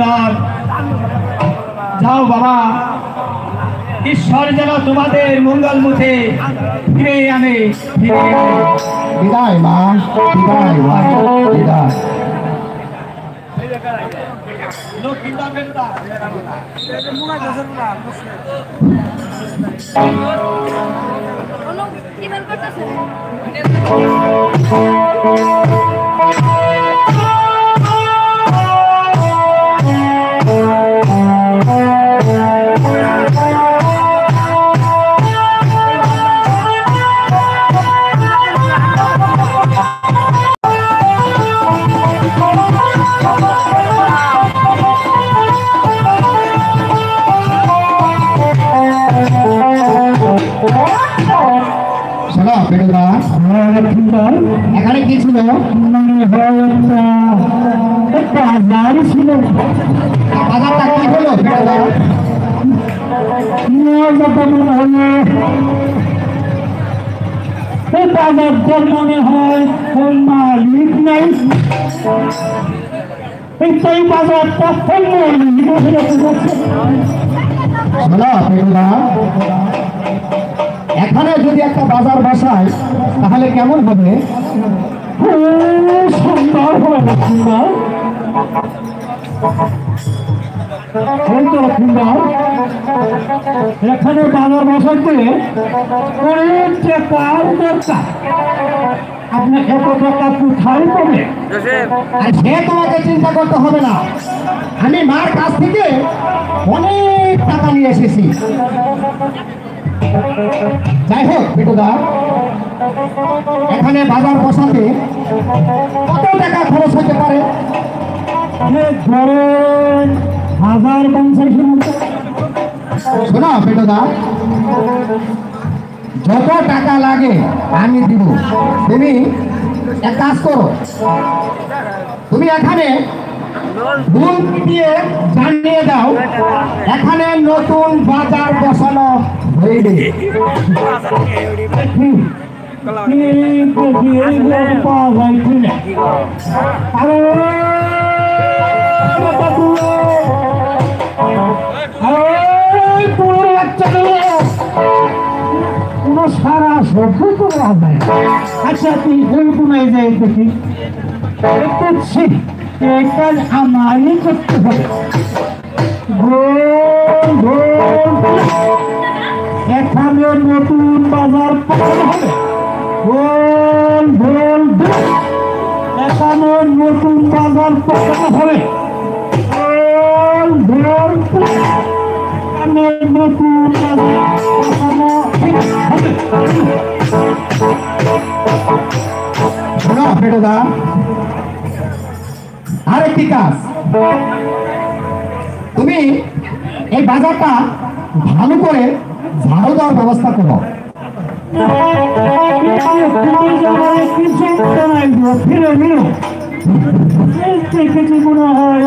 লক্ষিন্দর যাও বাবা, ঈশ্বর যেন তোমাদের মঙ্গল মুখে ফিরে আনে। বিদায় মা, বিদায় মা, বিদায়। এখানে কি ছিল? বাজার ছিল। বাজারটা কি হলো? বাজার মনে হয় মালিক নাই, এই বাজারটা এখানে যদি একটা বাজার বসায় তাহলে কেমন হবে? সুন্দর হবে। এখানে বাজার বসাইতে অনেক টাকার দরকার। আপনি এত টাকা কোথায় পাবে? সে তোমাকে চিন্তা করতে হবে না, আমি মার কাছ থেকে অনেক টাকা নিয়ে এসেছি। যাই হোক পেটুদা, এখানে বাজার বসাতে কত টাকা খরচ হতে পারে? ধরেন 1050 মতো। শোনো পেটুদা, যত টাকা লাগে আমি দিব। তুমি এক কাজ করো, তুমি এখানে ভুল দিয়ে জানিয়ে দাও এখানে নতুন বাজার বসানো হয়েছে। কোনো সারা সভ্য করা যায়। আচ্ছা তুই কোনায় যাই দেখি, কাজ আমারই করতে হবে। এখানে নতুন বাজার হবে, এখানে নতুন বাজার হবে, নতুন বাজার আরেকটি কাজ, তুমি এই বাজারটা ভালো করে ঝাড়ু দেওয়ার ব্যবস্থা করো। ফিরে মনে হয়